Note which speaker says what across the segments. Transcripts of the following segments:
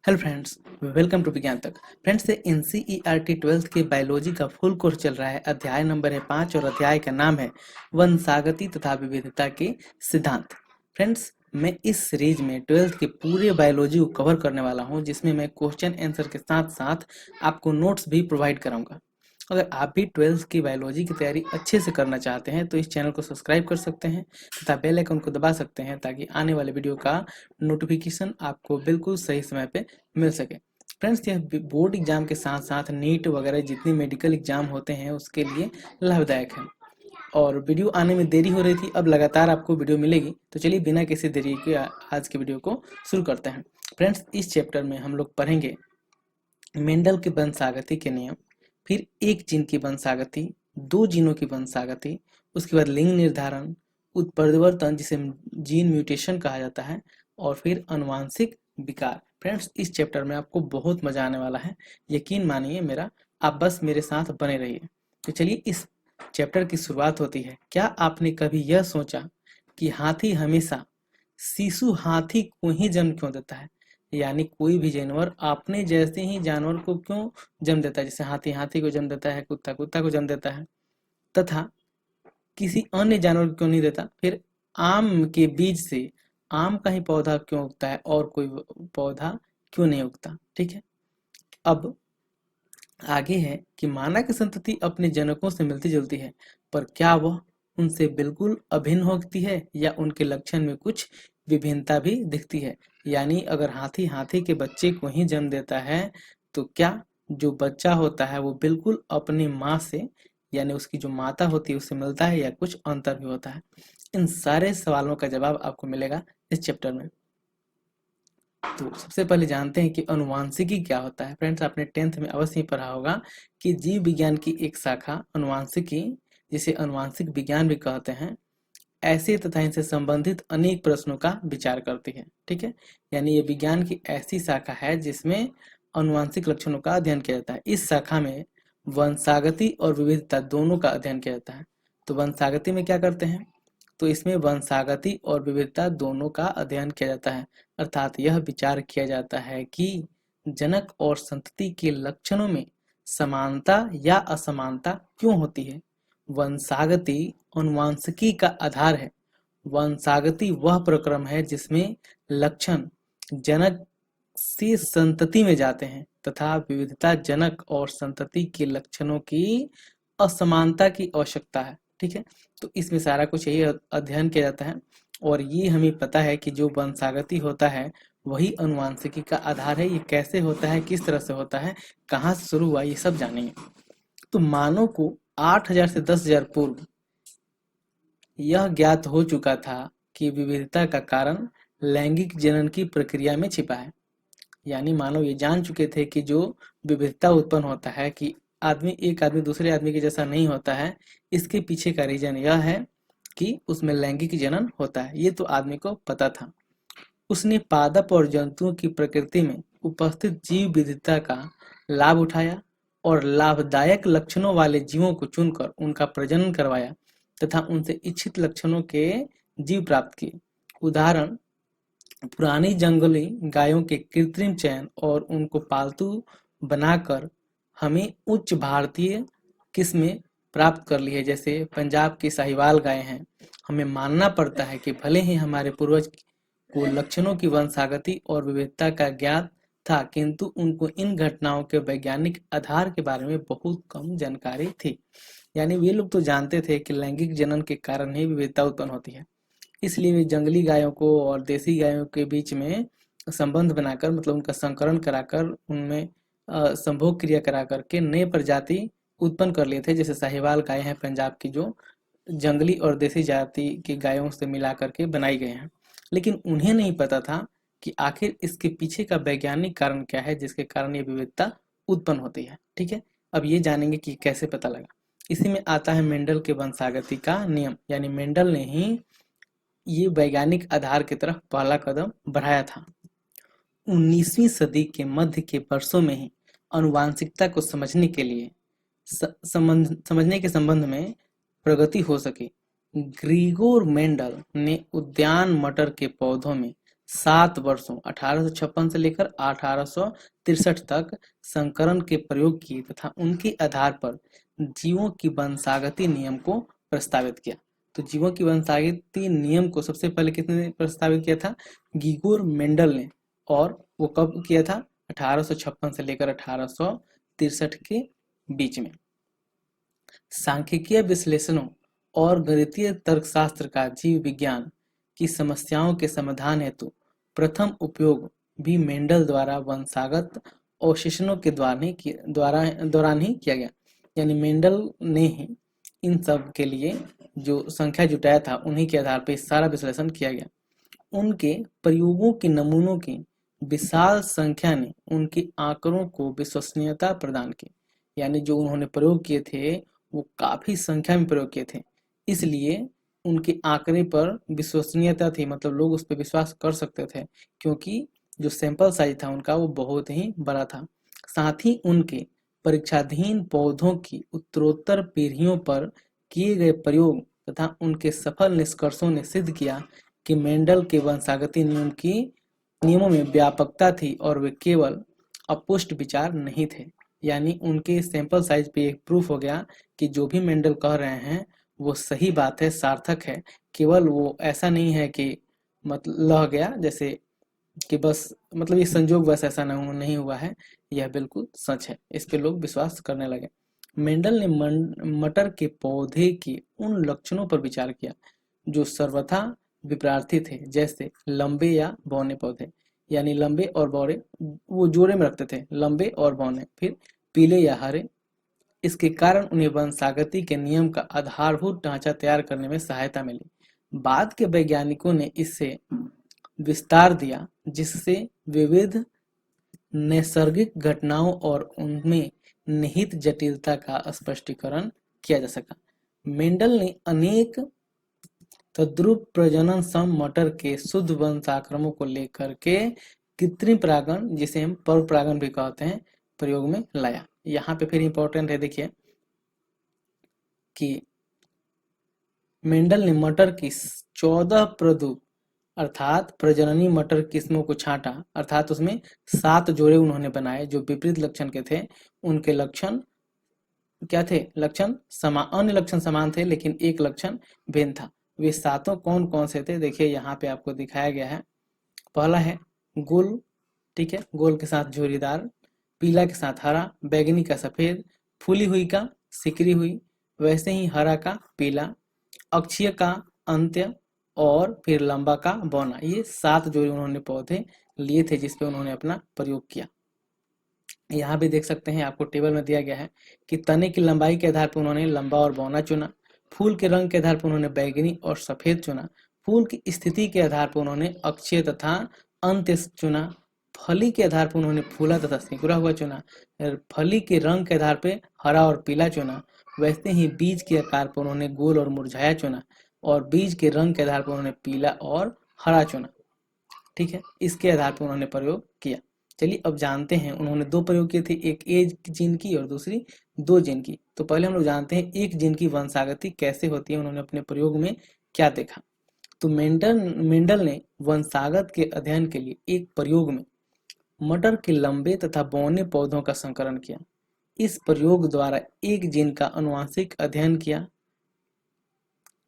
Speaker 1: Hello friends, welcome to विज्ञान तक। Friends, ये एनसीईआरटी 12th के बायोलॉजी का फुल कोर्स चल रहा है। अध्याय नंबर है 5 और अध्याय का नाम है वंशागति तथा विविधता के सिद्धांत। फ्रेंड्स, मैं इस सीरीज में 12th के पूरे बायोलॉजी को कवर करने वाला हूं, जिसमें मैं क्वेश्चन आंसर के साथ साथ आपको नोट्स भी प्रोवाइड कराऊंगा। अगर आप भी 12th की बायोलॉजी की तैयारी अच्छे से करना चाहते हैं तो इस चैनल को सब्सक्राइब कर सकते हैं तथा बेल आइकन को दबा सकते हैं, ताकि आने वाले वीडियो का नोटिफिकेशन आपको बिल्कुल सही समय पे मिल सके। फ्रेंड्स, यह बोर्ड एग्जाम के साथ साथ नीट वगैरह जितने मेडिकल एग्जाम होते हैं उसके लिए लाभदायक है। और वीडियो आने में देरी हो रही थी, अब लगातार आपको वीडियो मिलेगी। तो चलिए बिना किसी देरी के आज के वीडियो को शुरू करते हैं। फ्रेंड्स, इस चैप्टर में हम लोग पढ़ेंगे मेंडल के वंशागति के नियम, फिर एक जीन की वंशागति, दो जीनों की वंशागति, उसके बाद लिंग निर्धारण, उत्परिवर्तन जिसे जीन म्यूटेशन कहा जाता है, और फिर अनुवांशिक विकार। फ्रेंड्स, इस चैप्टर में आपको बहुत मजा आने वाला है, यकीन मानिए मेरा। आप बस मेरे साथ बने रहिए। तो चलिए इस चैप्टर की शुरुआत होती है। क्या आपने कभी यह सोचा कि हाथी हमेशा शिशु हाथी को ही जन्म क्यों देता है? यानी कोई भी जानवर अपने जैसे ही जानवर को क्यों जन्म देता है? जैसे हाथी हाथी को जन्म देता है, कुत्ता कुत्ता को जन्म देता है, तथा किसी अन्य जानवर को क्यों नहीं देता? फिर आम के बीज से आम का ही पौधा क्यों उगता है और कोई पौधा क्यों नहीं उगता? ठीक है। अब आगे है कि मानव की संतति अपने जनकों से मिलती जुलती है, पर क्या वह उनसे बिल्कुल अभिन्न होती है या उनके लक्षण में कुछ विभिन्नता भी दिखती है? यानी अगर हाथी हाथी के बच्चे को ही जन्म देता है तो क्या जो बच्चा होता है वो बिल्कुल अपनी माँ से, यानी उसकी जो माता होती है उससे मिलता है, या कुछ अंतर भी होता है? इन सारे सवालों का जवाब आपको मिलेगा इस चैप्टर में। तो सबसे पहले जानते हैं कि अनुवांशिकी क्या होता है। फ्रेंड्स, आपने 10th में अवश्य ही पढ़ा होगा कि जीव विज्ञान की एक शाखा अनुवांशिकी, जिसे अनुवांशिक विज्ञान भी कहते हैं, ऐसे तथा इनसे संबंधित अनेक प्रश्नों का विचार करती है। ठीक है। यानी ये विज्ञान की ऐसी शाखा है जिसमें अनुवांशिक लक्षणों का अध्ययन किया जाता है। इस शाखा में वंशागति और विविधता दोनों का अध्ययन किया जाता है। तो वंशागति में क्या करते हैं? तो इसमें वंशागति और विविधता दोनों का अध्ययन किया जाता है, अर्थात यह विचार किया जाता है कि जनक और संतति के लक्षणों में समानता या असमानता क्यों होती है। वंशागति अनुवांशिकी का आधार है। वंशागति वह प्रक्रम है जिसमें लक्षण जनक से संतति में जाते हैं, तथा विविधता जनक और संतति के लक्षणों की असमानता की आवश्यकता है। ठीक है। तो इसमें सारा कुछ यही अध्ययन किया जाता है, और ये हमें पता है कि जो वंशागति होता है वही अनुवांशिकी का आधार है। ये कैसे होता है, किस तरह से होता है, कहाँ से शुरू हुआ, ये सब जानेंगे। तो मानव को 8000 से 10,000 पूर्व यह ज्ञात हो चुका था कि विविधता का कारण लैंगिक जनन की प्रक्रिया में छिपा है। यानी मानव ये जान चुके थे कि जो विविधता उत्पन्न होता है कि एक आदमी दूसरे आदमी के जैसा नहीं होता है, इसके पीछे का रीजन यह है कि उसमें लैंगिक जनन होता है। ये तो आदमी को पता था। उसने पादप और जंतुओं की प्रकृति में उपस्थित जीव विविधता का लाभ उठाया और लाभदायक लक्षणों वाले जीवों को चुनकर उनका प्रजनन करवाया तथा उनसे इच्छित लक्षणों के जीव प्राप्त किए। उदाहरण, पुरानी जंगली गायों के कृत्रिम चयन और उनको पालतू बनाकर हमें उच्च भारतीय किस्में प्राप्त कर ली है। जैसे पंजाब की साहिवाल गायें हैं। हमें मानना पड़ता है कि भले ही हमारे पूर्वज को लक्षणों की वंशागति और विविधता का ज्ञात था, किंतु उनको इन घटनाओं के वैज्ञानिक आधार के बारे में बहुत कम जानकारी थी। यानी वे लोग तो जानते थे कि लैंगिक जनन के कारण ही विविधता उत्पन्न होती है, इसलिए वे जंगली गायों को और देसी गायों के बीच में संबंध बनाकर, मतलब उनका संकरण कराकर, उनमें संभोग क्रिया करा करके नए प्रजाति उत्पन्न कर लिए थे। जैसे साहिवाल गाय हैं पंजाब की, जो जंगली और देसी जाति की गायों से मिला करके बनाई गए हैं। लेकिन उन्हें नहीं पता था कि आखिर इसके पीछे का वैज्ञानिक कारण क्या है जिसके कारण ये विविधता उत्पन्न होती है। ठीक है। अब ये जानेंगे कि कैसे पता लगा। इसी में आता है मेंडल के वंशागति का नियम। यानी मेंडल ने ही ये वैज्ञानिक आधार की तरफ पहला कदम बढ़ाया था। 19वीं सदी के मध्य के वर्षों में ही आनुवांशिकता को समझने के संबंध में प्रगति हो सकी। ग्रिगोर मेंडल ने उद्यान मटर के पौधों में 7 वर्षों 1856 से लेकर 1863 तक संकरण के प्रयोग किए तथा उनके आधार पर जीवों की वंशागति नियम को प्रस्तावित किया। तो जीवों की वंशागति नियम को सबसे पहले किसने प्रस्तावित किया था? गिगोर मेंडल ने। और वो कब किया था? 1856 से लेकर 1863 के बीच में। सांख्यिकीय विश्लेषणों और गणितीय तर्कशास्त्र का जीव विज्ञान की समस्याओं के समाधान हेतु प्रथम उपयोग भी मेंडल द्वारा वंशागत अवशेषणों के दौरान ही किया गया। यानी मेंडल ने ही इन सब के लिए जो संख्या जुटाया था उन्हीं के आधार पर सारा विश्लेषण किया गया। उनके प्रयोगों के नमूनों की विशाल संख्या ने उनके आंकड़ों को विश्वसनीयता प्रदान की। यानी जो उन्होंने प्रयोग किए थे वो काफी संख्या में प्रयोग किए थे, इसलिए उनके आंकड़े पर विश्वसनीयता थी, मतलब लोग उस पर विश्वास कर सकते थे क्योंकि जो सैंपल साइज था उनका वो बहुत ही बड़ा था। साथ ही उनके परीक्षाधीन पौधों की उत्तरोत्तर पीढ़ियों पर किए गए प्रयोग तथा उनके सफल निष्कर्षों ने सिद्ध किया कि मेंडल के वंशागति नियमों में व्यापकता थी और वे केवल अपुष्ट विचार नहीं थे। यानी उनके सैंपल साइज पे एक प्रूफ हो गया कि जो भी मेंडल कह रहे हैं वो सही बात है, सार्थक है। केवल वो ऐसा नहीं है कि मतलब लह गया, जैसे कि बस मतलब ये संजोग बस ऐसा नहीं हुआ है, यह बिल्कुल सच है। इस पे लोग विश्वास करने लगे। मेंडल ने मटर के पौधे के उन लक्षणों पर विचार किया जो सर्वथा विपरीत थे, जैसे लंबे या बौने पौधे। यानी लंबे और बौने वो जोड़े में रखते थे, लंबे और बौने। फिर पीले या हरे। इसके कारण उन्हें वंशागति के नियम का आधारभूत ढांचा तैयार करने में सहायता मिली। बाद के वैज्ञानिकों ने इससे विस्तार दिया जिससे विविध नैसर्गिक घटनाओं और उनमें निहित जटिलता का स्पष्टीकरण किया जा सका। मेंडल ने अनेक तद्रुप प्रजनन सम मटर के शुद्ध वंशाक्रमों को लेकर के कृत्रिम परागण, जिसे हम पर परागण भी कहते हैं, प्रयोग में लाया। यहाँ पे फिर इंपॉर्टेंट है, देखिए कि मेंडल ने मटर की 14 प्रदूप अर्थात प्रजननी मटर किस्मों को छांटा, अर्थात उसमें 7 जोड़े उन्होंने बनाए जो विपरीत लक्षण के थे। उनके लक्षण क्या थे? अन्य लक्षण समान थे लेकिन एक लक्षण भिन्न था। वे 7 कौन कौन से थे? देखिए यहाँ पे आपको दिखाया गया है। पहला है गोल, ठीक है, गोल के साथ झुर्रीदार, पीला के साथ हरा, बैगनी का सफेद, फूली हुई का सिकरी हुई, वैसे ही हरा का पीला, अक्षीय का अंत्य और फिर लंबा का बौना। ये 7 जोड़ी उन्होंने पौधे लिए थे जिसपे उन्होंने अपना प्रयोग किया। यहाँ भी देख सकते हैं, आपको टेबल में दिया गया है कि तने की लंबाई के आधार पर उन्होंने लंबा और बौना चुना, फूल के रंग के आधार पर उन्होंने बैगनी और सफेद चुना, फूल की स्थिति के आधार पर उन्होंने अक्षीय तथा अंत्य चुना, फली के आधार पर उन्होंने फूला तथा सिकुड़ा हुआ चुना, फली के रंग के आधार पर हरा और पीला चुना, वैसे ही बीज के आकार पर उन्होंने गोल और मुरझाया चुना और बीज के रंग के आधार पर उन्होंने पीला और हरा चुना। ठीक है, इसके आधार पर उन्होंने प्रयोग किया। चलिए अब जानते हैं, उन्होंने 2 प्रयोग किए थे, एक एक जीन की और दूसरी 2 जीन की। तो पहले हम लोग जानते हैं एक जीन की वंशागति कैसे होती है, उन्होंने अपने प्रयोग में क्या देखा। तो मेंडल ने वंशागत के अध्ययन के लिए एक प्रयोग में मटर के लंबे तथा बौने पौधों का संकरण किया। इस प्रयोग द्वारा एक जीन का आनुवंशिक अध्ययन किया।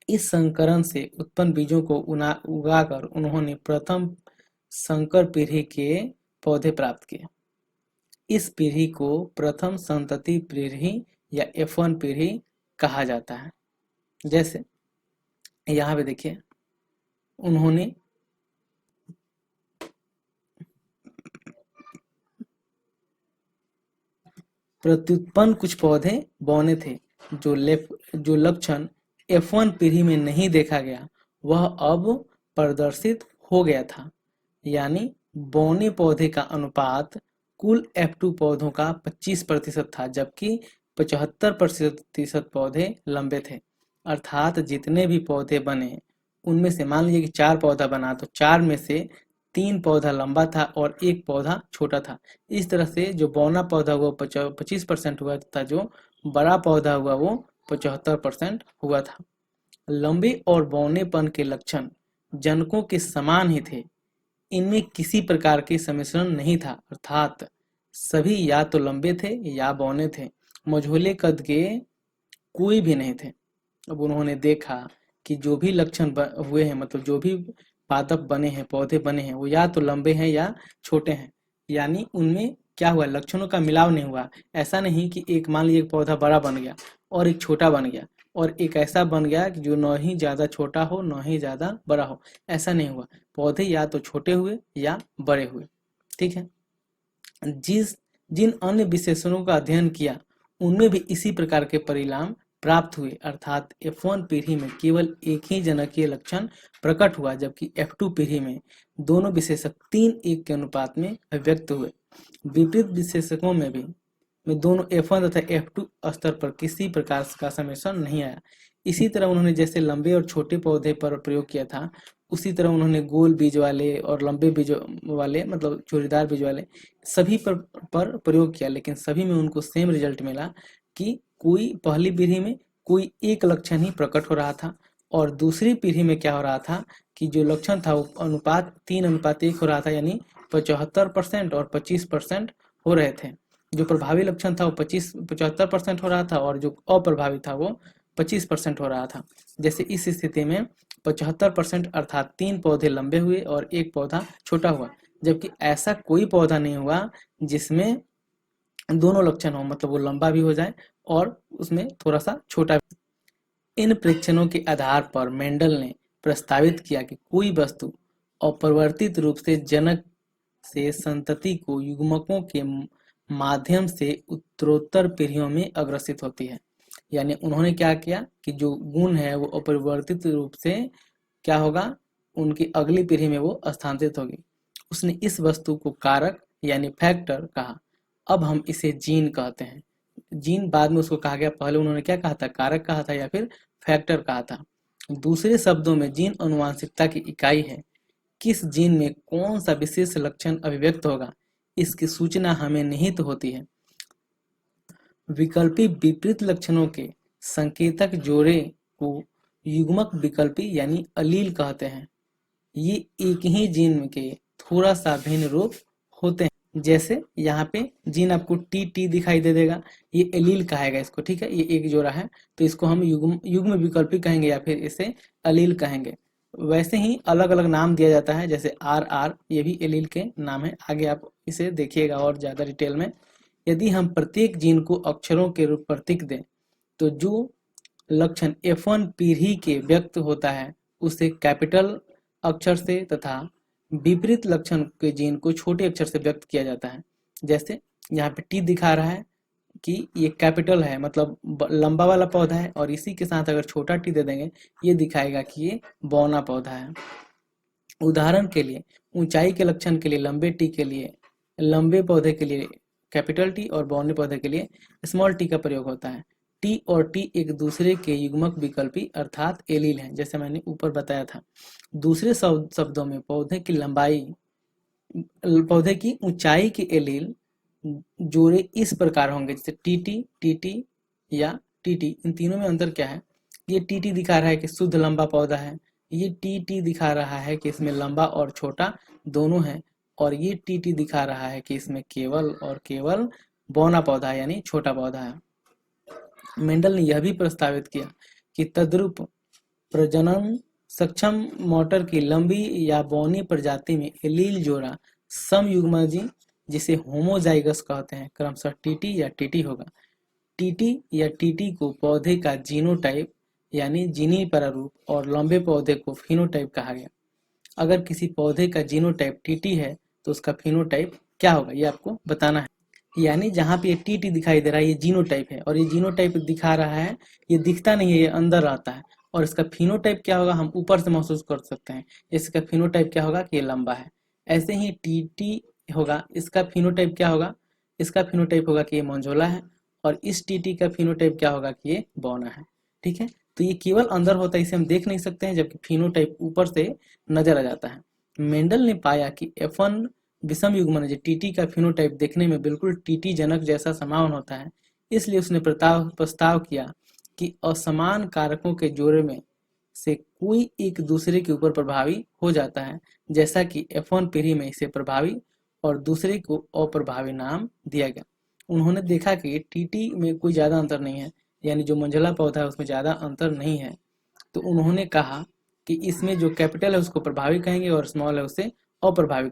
Speaker 1: इस संकरण से उत्पन्न बीजों को उगाकर उन्होंने प्रथम संकर पीढ़ी के पौधे प्राप्त किए। इस पीढ़ी को प्रथम संतति पीढ़ी या F1 पीढ़ी कहा जाता है। जैसे यहाँ पे देखिए, उन्होंने प्रत्युत्पन्न कुछ पौधे बौने थे जो लक्षण F1 पीढ़ी में नहीं देखा गया, वह अब प्रदर्शित हो गया था। यानी बौने पौधे का अनुपात कुल F2 पौधों का 25% था, जबकि 75% पौधे लंबे थे। अर्थात जितने भी पौधे बने उनमें से मान लीजिए कि 4 पौधा बना तो 4 में से 3 पौधा लंबा था और 1 पौधा छोटा था। इस तरह से जो बौना पौधा हुआ 25% हुआ तथा जो बड़ा पौधा हुआ वो 75% हुआ था। लंबे और बौनेपन के लक्षण जनकों के समान ही थे। इनमें किसी प्रकार के सम्मिश्रण नहीं था, अर्थात सभी या तो लंबे थे या बौने थे, मझोले कद के कोई भी नहीं थे। अब उन्होंने देखा कि जो भी लक्षण हुए हैं, मतलब जो भी पादप बने हैं, पौधे बने हैं, वो या तो लंबे हैं या छोटे हैं, यानी उनमें क्या हुआ, लक्षणों का मिलाव नहीं हुआ। ऐसा नहीं कि एक मान लीजिए एक पौधा बड़ा बन गया और एक छोटा बन गया और एक ऐसा बन गया कि जो न ही ज्यादा छोटा हो न ही ज्यादा बड़ा हो, ऐसा नहीं हुआ। पौधे या तो छोटे हुए या बड़े हुए। ठीक है। जिन अन्य विशेषणों का अध्ययन किया उनमें भी इसी प्रकार के परिणाम प्राप्त हुए, अर्थात F1 पीढ़ी में केवल एक ही जनकीय लक्षण प्रकट हुआ, जबकि F2 पीढ़ी में दोनों विशेषक 3:1 के अनुपात में व्यक्त हुए। विपरीत विशेषकों में दोनों F1 तथा F2 स्तर पर किसी प्रकार का सम्मिश्रण नहीं आया। इसी तरह उन्होंने जैसे लंबे और छोटे पौधे पर प्रयोग किया था, उसी तरह उन्होंने गोल बीज वाले और लंबे बीज वाले, मतलब चूड़ीदार बीज वाले सभी पर प्रयोग किया, लेकिन सभी में उनको सेम रिजल्ट मिला कि कोई पहली पीढ़ी में कोई एक लक्षण ही प्रकट हो रहा था और दूसरी पीढ़ी में क्या हो रहा था कि जो लक्षण था वो अनुपात 3:1 हो रहा था, यानी 75% और 25% हो रहे थे। जो प्रभावी लक्षण था वो 75% हो रहा था और जो अप्रभावी था वो 25% हो रहा था। जैसे इस स्थिति में 75% अर्थात 3 पौधे लंबे हुए और एक पौधा छोटा हुआ, जबकि ऐसा कोई पौधा नहीं हुआ जिसमें दोनों लक्षण हो, मतलब वो लंबा भी हो जाए और उसमें थोड़ा सा छोटा भी। इन परीक्षणों के आधार पर मेंडल ने प्रस्तावित किया कि कोई वस्तु अपरिवर्तित रूप से जनक से संतति को युग्मकों के माध्यम से उत्तरोत्तर पीढ़ियों में अग्रसित होती है। यानी उन्होंने क्या किया कि जो गुण है वो अपरिवर्तित रूप से क्या होगा, उनकी अगली पीढ़ी में वो स्थानांतरित होगी। उसने इस वस्तु को कारक यानी फैक्टर कहा। अब हम इसे जीन कहते हैं। जीन बाद में उसको कहा गया, पहले उन्होंने क्या कहा था, कारक कहा था या फिर फैक्टर कहा था। दूसरे शब्दों में जीन आनुवंशिकता की इकाई है। किस जीन में कौन सा विशेष लक्षण अभिव्यक्त होगा, इसकी सूचना हमें निहित होती है। विकल्पी विपरीत लक्षणों के संकेतक जोड़े को युग्मक विकल्पी यानी अलील कहते हैं। ये एक ही जीन के थोड़ा सा भिन्न रूप होते हैं। जैसे यहाँ पे जीन आपको टी दिखाई दे देगा, ये एलील कहेगा इसको। ठीक है, ये एक जोड़ा है तो इसको हम युग्म विकल्पी कहेंगे या फिर इसे अलील कहेंगे। वैसे ही अलग अलग नाम दिया जाता है, जैसे RR ये भी एलील के नाम है। आगे आप इसे देखिएगा और ज्यादा डिटेल में। यदि हम प्रत्येक जीन को अक्षरों के रूप प्रतीक दें तो जो लक्षण F1 पीढ़ी के व्यक्त होता है उसे कैपिटल अक्षर से तथा विपरीत लक्षण के जीन को छोटे अक्षर से व्यक्त किया जाता है। जैसे यहाँ पे T दिखा रहा है कि ये कैपिटल है, मतलब लंबा वाला पौधा है, और इसी के साथ अगर छोटा टी दे देंगे ये दिखाएगा कि ये बौना पौधा है। उदाहरण के लिए ऊंचाई के लक्षण के लिए लंबे टी के लिए, लंबे पौधे के लिए कैपिटल टी और बौने पौधे के लिए स्मॉल टी का प्रयोग होता है। टी और टी एक दूसरे के युग्मक विकल्पी अर्थात एलील हैं, जैसे मैंने ऊपर बताया था। दूसरे शब्दों में पौधे की लंबाई, पौधे की ऊंचाई के एलील जोड़े इस प्रकार होंगे, जैसे टीटी या टीटी। इन तीनों में अंतर क्या है, ये टीटी दिखा रहा है कि शुद्ध लंबा पौधा है, ये टीटी दिखा रहा है कि इसमें लंबा और छोटा दोनों है, और ये टीटी दिखा रहा है कि इसमें केवल और केवल बौना पौधा है यानी छोटा पौधा है। मेंडल ने यह भी प्रस्तावित किया कि तद्रूप प्रजनन सक्षम मोटर की लंबी या बौनी प्रजाति में एलील जोड़ा समयुग्मजी जिसे होमोजाइगस कहते हैं क्रमशः टीटी या टीटी होगा। टीटी या टीटी को पौधे का जीनोटाइप यानी जीनी प्रारूप और लंबे पौधे को फिनोटाइप कहा गया। अगर किसी पौधे का जीनोटाइप टीटी है तो उसका फिनोटाइप क्या होगा ये आपको बताना है। यानी जहाँ पे ये टीटी दिखाई दे रहा है ये जीनोटाइप है, और ये जीनोटाइप दिखा रहा है, ये दिखता नहीं है, ये अंदर आता है। और इसका फिनोटाइप क्या होगा हम ऊपर से महसूस कर सकते हैं। इसका फिनोटाइप क्या होगा कि ये लंबा है। ऐसे ही टीटी होगा, इसका फिनोटाइप क्या होगा, इसका फिनोटाइप होगा कि ये मंझोला है, और इस टीटी का फिनोटाइप क्या होगा कि ये बौना है। ठीक है, तो ये केवल अंदर होता है, इसे हम देख नहीं सकते हैं, जबकि फिनोटाइप ऊपर से नजर आ जाता है। मेंडल ने पाया कि F1 विषम युग्मन टीटी का फिनोटाइप देखने में बिल्कुल टीटी जनक जैसा समान होता है, इसलिए उसने प्रस्ताव किया कि असमान कारकों के जोड़े में से कोई एक दूसरे के ऊपर प्रभावी हो जाता है, जैसा कि F1 पीढ़ी में इसे प्रभावी और दूसरे को अप्रभावी नाम दिया गया। उन्होंने देखा कि टीटी में कोई ज़्यादा अंतर नहीं है, यानी जो मंझला पौधा है उसमें ज़्यादा अंतर नहीं है, तो उन्होंने कहा कि इसमें जो कैपिटल है उसको प्रभावी कहेंगे और स्मॉल है उसे अप्रभावी।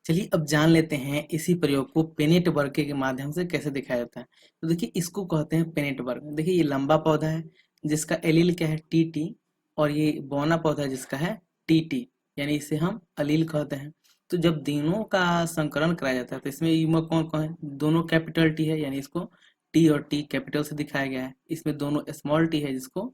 Speaker 1: चलिए अब जान लेते हैं इसी प्रयोग को पेनेट वर्ग के माध्यम से कैसे दिखाया जाता है। तो देखिए इसको कहते हैं पेनेट वर्ग। देखिए ये लंबा पौधा है जिसका एलील क्या है टी, और ये बौना पौधा है जिसका है टी, यानी इसे हम अलील कहते हैं। तो जब तीनों का संकरण कराया जाता है तो इसमें युग्मक कौन कौन है, दोनों कैपिटल टी है यानी इसको टी और टी कैपिटल से दिखाया गया है। इसमें दोनों स्मॉल टी है जिसको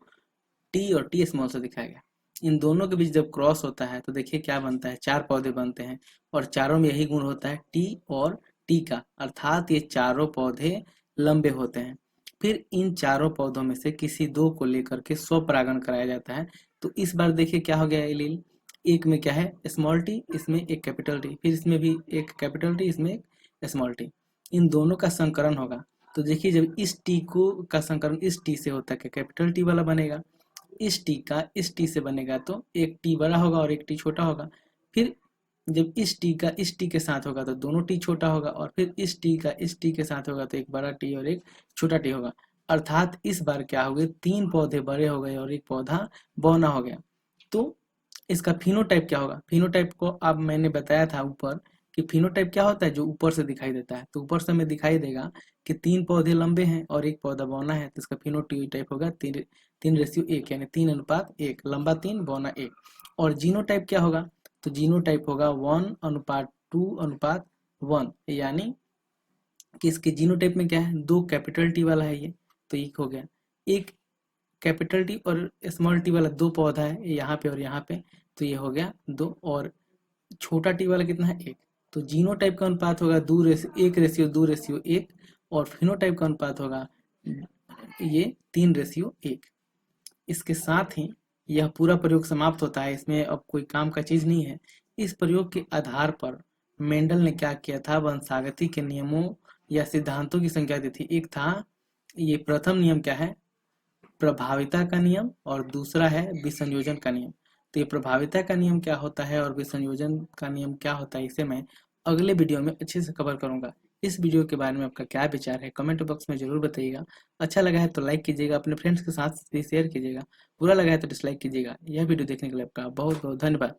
Speaker 1: टी और टी स्मॉल से दिखाया गया। इन दोनों के बीच जब क्रॉस होता है तो देखिए क्या बनता है, 4 पौधे बनते हैं और चारों में यही गुण होता है टी और टी का, अर्थात ये चारों पौधे लंबे होते हैं। फिर इन चारों पौधों में से किसी दो को लेकर के स्वपरागण कराया जाता है। तो इस बार देखिए क्या हो गया एलील, एक में क्या है स्मॉल टी, इसमें एक कैपिटल टी, फिर इसमें भी एक कैपिटल टी, इसमें एक स्मॉल टी, इन दोनों का संकरण होगा। तो देखिए जब इस टी को का संकरण इस टी से होता है कैपिटल टी वाला बनेगा, इस टी का इस टी से बनेगा तो एक टी बड़ा होगा और एक टी छोटा होगा। फिर जब इस टी का इस टी के साथ होगा तो दोनों टी छोटा होगा, और फिर इस टी का इस टी के साथ होगा तो एक बड़ा टी और एक छोटा टी होगा। अर्थात इस बार क्या हो गए, 3 पौधे बड़े हो गए और एक पौधा बौना हो गया। तो इसका फिनोटाइप क्या होगा, फिनोटाइप को अब मैंने बताया था ऊपर कि फिनोटाइप क्या होता है, जो ऊपर से दिखाई देता है। तो ऊपर से हमें दिखाई देगा कि 3 पौधे लंबे हैं और एक पौधा बौना है, तो इसका फिनोटाइप होगा 3:1, यानी 3:1, लंबा 3 बौना 1। और जीनोटाइप क्या होगा, तो जीनोटाइप होगा 1:2:1, यानी कि इसके जीनोटाइप में क्या है, 2 कैपिटल टी वाला है ये, तो एक हो गया। एक कैपिटल टी और स्मॉल टी वाला 2 पौधा है यहाँ पे और यहाँ पे, तो ये हो गया 2, और छोटा टी वाला कितना है 1। तो जीनोटाइप का अनुपात होगा 1:2:1, और फिनोटाइप का अनुपात होगा ये 3:1। इसके साथ ही यह पूरा प्रयोग समाप्त होता है, इसमें अब कोई काम का चीज नहीं है। इस प्रयोग के आधार पर मेंडल ने क्या किया था, वंशागति के नियमों या सिद्धांतों की संख्या दी थी। एक था, ये प्रथम नियम क्या है, प्रभाविता का नियम, और दूसरा है विसंयोजन का नियम। तो ये प्रभाविता का नियम क्या होता है और विसंयोजन का नियम क्या होता है, इसे मैं अगले वीडियो में अच्छे से कवर करूंगा। इस वीडियो के बारे में आपका क्या विचार है कमेंट बॉक्स में जरूर बताइएगा। अच्छा लगा है तो लाइक कीजिएगा, अपने फ्रेंड्स के साथ भी शेयर कीजिएगा, बुरा लगा है तो डिसलाइक कीजिएगा। यह वीडियो देखने के लिए आपका बहुत बहुत धन्यवाद।